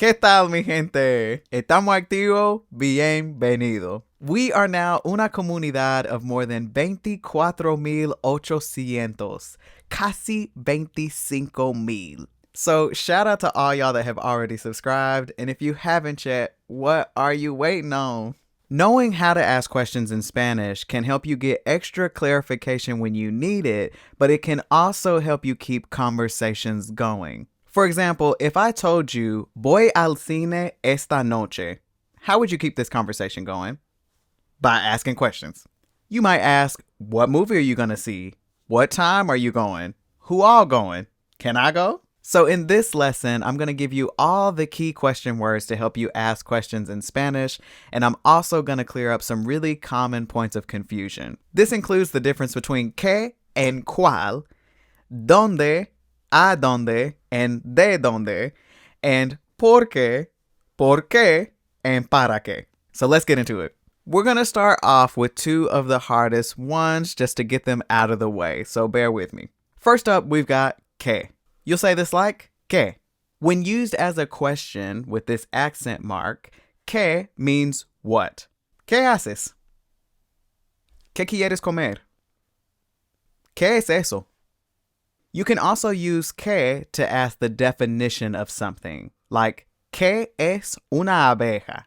¿Qué tal, mi gente? ¿Estamos activos? Bienvenido. We are now una comunidad of more than 24,800, casi 25,000. So shout out to all y'all that have already subscribed, and if you haven't yet, what are you waiting on? Knowing how to ask questions in Spanish can help you get extra clarification when you need it, but it can also help you keep conversations going. For example, if I told you, voy al cine esta noche, how would you keep this conversation going? By asking questions. You might ask, what movie are you going to see? What time are you going? Who all going? Can I go? So in this lesson, I'm going to give you all the key question words to help you ask questions in Spanish, and I'm also going to clear up some really common points of confusion. This includes the difference between que and cuál, dónde, adónde, and de dónde, and porque, and para qué. So let's get into it. We're going to start off with two of the hardest ones just to get them out of the way, so bear with me. First up, we've got que. You'll say this like que. When used as a question with this accent mark, que means what? ¿Qué haces? ¿Qué quieres comer? ¿Qué es eso? You can also use que to ask the definition of something, like ¿qué es una abeja?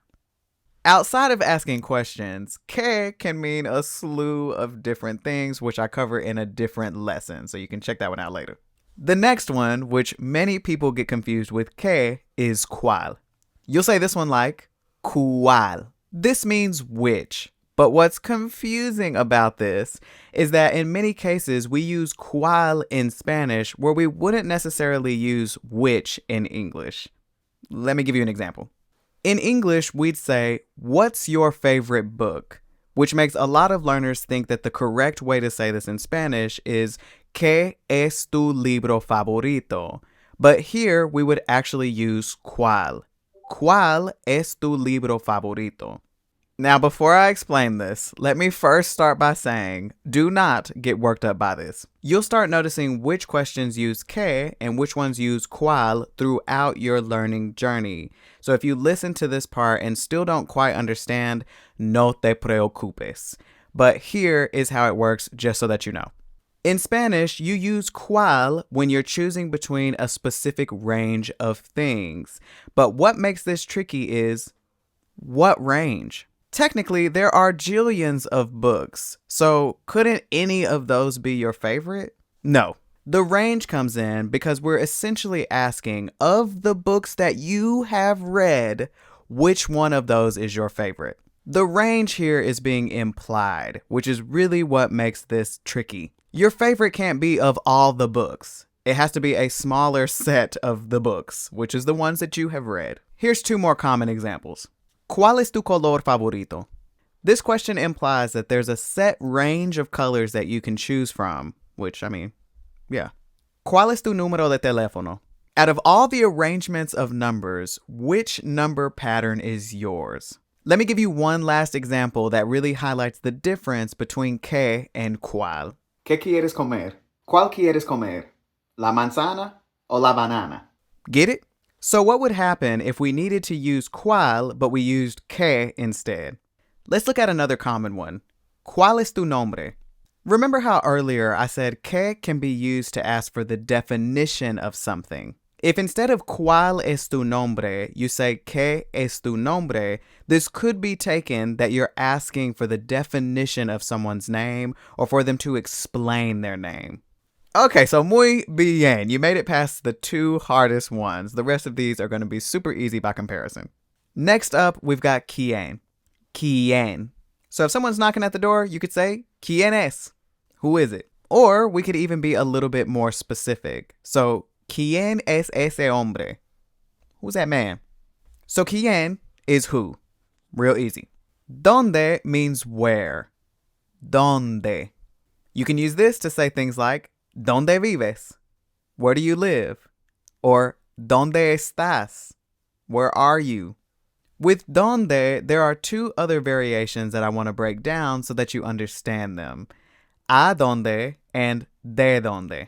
Outside of asking questions, que can mean a slew of different things, which I cover in a different lesson, so you can check that one out later. The next one, which many people get confused with que, is cuál. You'll say this one like cuál. This means which. But what's confusing about this is that in many cases we use cuál in Spanish where we wouldn't necessarily use which in English. Let me give you an example. In English, we'd say, what's your favorite book? Which makes a lot of learners think that the correct way to say this in Spanish is ¿Qué es tu libro favorito? But here we would actually use cuál. ¿Cuál es tu libro favorito? Now, before I explain this, let me first start by saying, do not get worked up by this. You'll start noticing which questions use que and which ones use cuál throughout your learning journey. So if you listen to this part and still don't quite understand, no te preocupes. But here is how it works, just so that you know. In Spanish, you use cuál when you're choosing between a specific range of things. But what makes this tricky is, what range? Technically, there are jillions of books, so couldn't any of those be your favorite? No. The range comes in because we're essentially asking, of the books that you have read, which one of those is your favorite? The range here is being implied, which is really what makes this tricky. Your favorite can't be of all the books. It has to be a smaller set of the books, which is the ones that you have read. Here's two more common examples. ¿Cuál es tu color favorito? This question implies that there's a set range of colors that you can choose from, which, yeah. ¿Cuál es tu número de teléfono? Out of all the arrangements of numbers, which number pattern is yours? Let me give you one last example that really highlights the difference between que and cuál. ¿Qué quieres comer? ¿Cuál quieres comer? ¿La manzana o la banana? Get it? So what would happen if we needed to use cuál, but we used que instead? Let's look at another common one. ¿Cuál es tu nombre? Remember how earlier I said que can be used to ask for the definition of something. If instead of ¿cuál es tu nombre, you say ¿qué es tu nombre?, this could be taken that you're asking for the definition of someone's name or for them to explain their name. Okay, so muy bien. You made it past the two hardest ones. The rest of these are going to be super easy by comparison. Next up, we've got quién. Quién. So if someone's knocking at the door, you could say, ¿Quién es? Who is it? Or we could even be a little bit more specific. So, ¿Quién es ese hombre? Who's that man? So quién is who. Real easy. ¿Dónde means where. ¿Dónde? You can use this to say things like, ¿Dónde vives? Where do you live? Or, ¿Dónde estás? Where are you? With ¿dónde, there are two other variations that I want to break down so that you understand them. ¿Adónde and de dónde.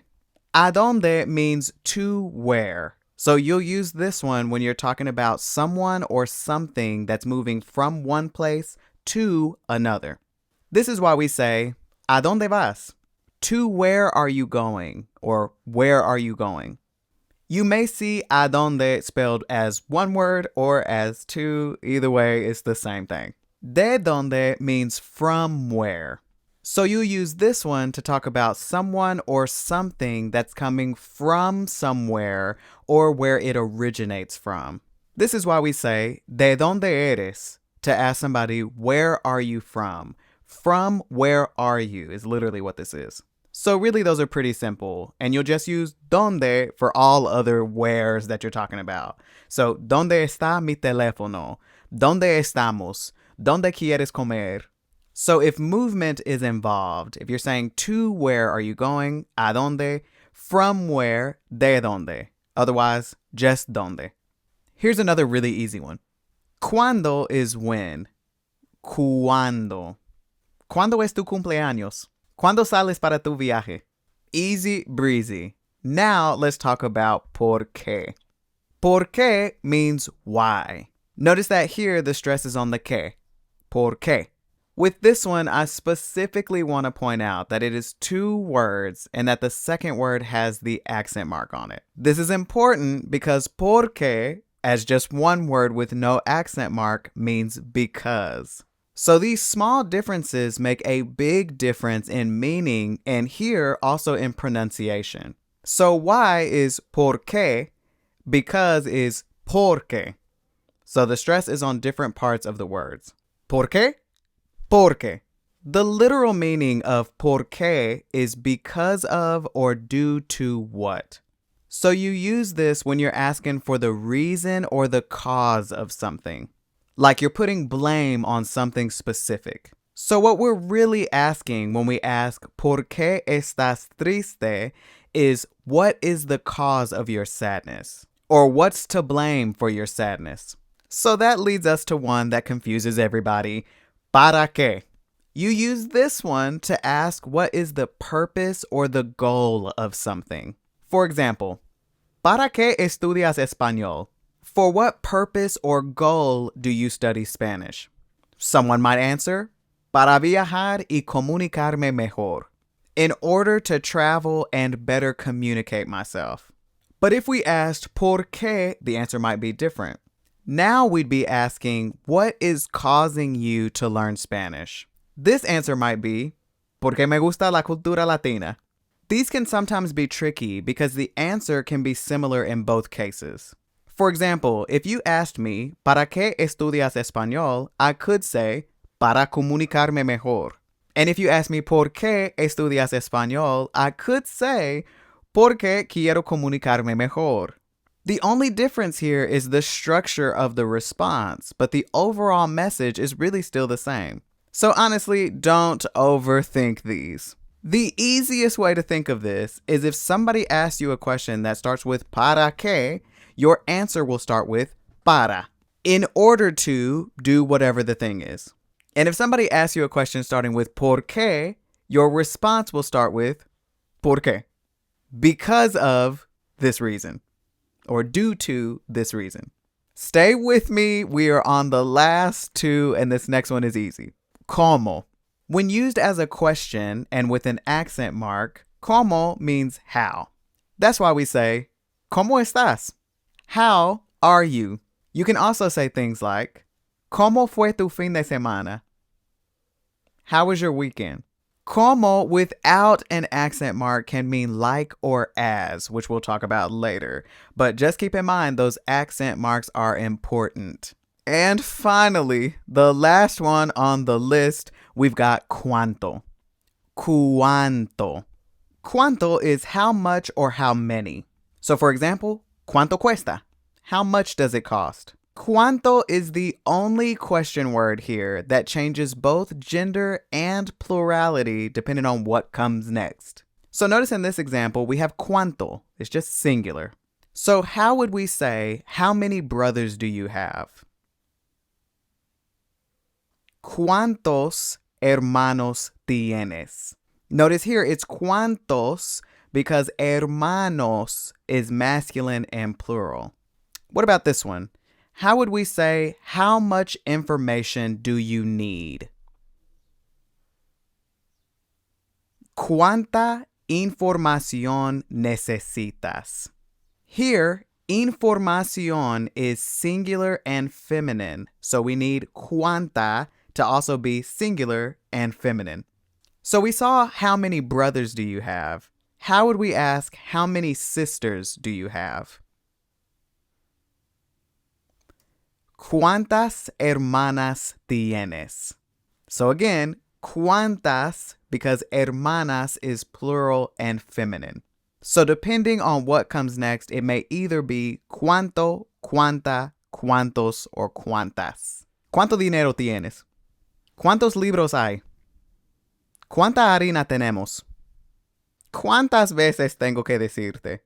¿Adónde means to where. So you'll use this one when you're talking about someone or something that's moving from one place to another. This is why we say, adónde vas? To where are you going? Or where are you going? You may see adónde spelled as one word or as two. Either way, it's the same thing. De donde means from where. So you use this one to talk about someone or something that's coming from somewhere or where it originates from. This is why we say, ¿de dónde eres? To ask somebody, where are you from? From where are you is literally what this is. So really those are pretty simple, and you'll just use donde for all other wheres that you're talking about. So, ¿dónde está mi teléfono? ¿Dónde estamos? ¿Dónde quieres comer? So if movement is involved, if you're saying to where are you going, a dónde, from where, de dónde. Otherwise, just dónde. Here's another really easy one. ¿Cuándo is when? ¿Cuándo? ¿Cuándo es tu cumpleaños? ¿Cuándo sales para tu viaje? Easy breezy. Now let's talk about porque. Porque means why. Notice that here the stress is on the que. Porque. With this one, I specifically want to point out that it is two words and that the second word has the accent mark on it. This is important because porque, as just one word with no accent mark, means because. So these small differences make a big difference in meaning and here also in pronunciation. So why is porque, because is porque. So the stress is on different parts of the words. Porque, porque. The literal meaning of porque is because of or due to what. So you use this when you're asking for the reason or the cause of something. Like you're putting blame on something specific. So what we're really asking when we ask ¿por qué estás triste? Is what is the cause of your sadness? Or what's to blame for your sadness? So that leads us to one that confuses everybody. ¿Para qué? You use this one to ask what is the purpose or the goal of something. For example, ¿para qué estudias español? For what purpose or goal do you study Spanish? Someone might answer, para viajar y comunicarme mejor. In order to travel and better communicate myself. But if we asked por qué, the answer might be different. Now we'd be asking, what is causing you to learn Spanish? This answer might be, porque me gusta la cultura latina. These can sometimes be tricky because the answer can be similar in both cases. For example, if you asked me, ¿para qué estudias español? I could say, para comunicarme mejor. And if you ask me, ¿por qué estudias español? I could say, porque quiero comunicarme mejor. The only difference here is the structure of the response, but the overall message is really still the same. So honestly, don't overthink these. The easiest way to think of this is if somebody asks you a question that starts with para qué, your answer will start with para, in order to do whatever the thing is. And if somebody asks you a question starting with por qué, your response will start with por qué, because of this reason, or due to this reason. Stay with me. We are on the last two, and this next one is easy. ¿Cómo? When used as a question and with an accent mark, ¿cómo means how. That's why we say, ¿Cómo estás? How are you? You can also say things like, ¿Cómo fue tu fin de semana? How was your weekend? ¿Cómo without an accent mark can mean like or as, which we'll talk about later. But just keep in mind, those accent marks are important. And finally, the last one on the list, we've got cuánto. Cuánto. Cuánto is how much or how many. So for example, ¿Cuánto cuesta? How much does it cost? Cuánto is the only question word here that changes both gender and plurality depending on what comes next. So notice in this example, we have cuánto. It's just singular. So how would we say, how many brothers do you have? ¿Cuántos hermanos tienes? Notice here it's cuántos because hermanos is masculine and plural. What about this one? How would we say, how much information do you need? ¿Cuánta información necesitas? Here, información is singular and feminine, so we need cuánta to also be singular and feminine. So we saw how many brothers do you have? How would we ask how many sisters do you have? ¿Cuántas hermanas tienes? So again, cuántas because hermanas is plural and feminine. So depending on what comes next, it may either be cuánto, cuánta, cuántos, or cuántas. ¿Cuánto dinero tienes? ¿Cuántos libros hay? ¿Cuánta harina tenemos? ¿Cuántas veces tengo que decirte?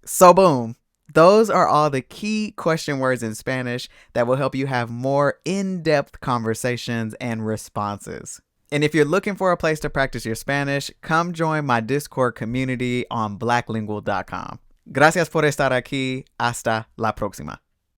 So boom, those are all the key question words in Spanish that will help you have more in-depth conversations and responses. And if you're looking for a place to practice your Spanish, come join my Discord community on blacklingual.com. Gracias por estar aquí. Hasta la próxima.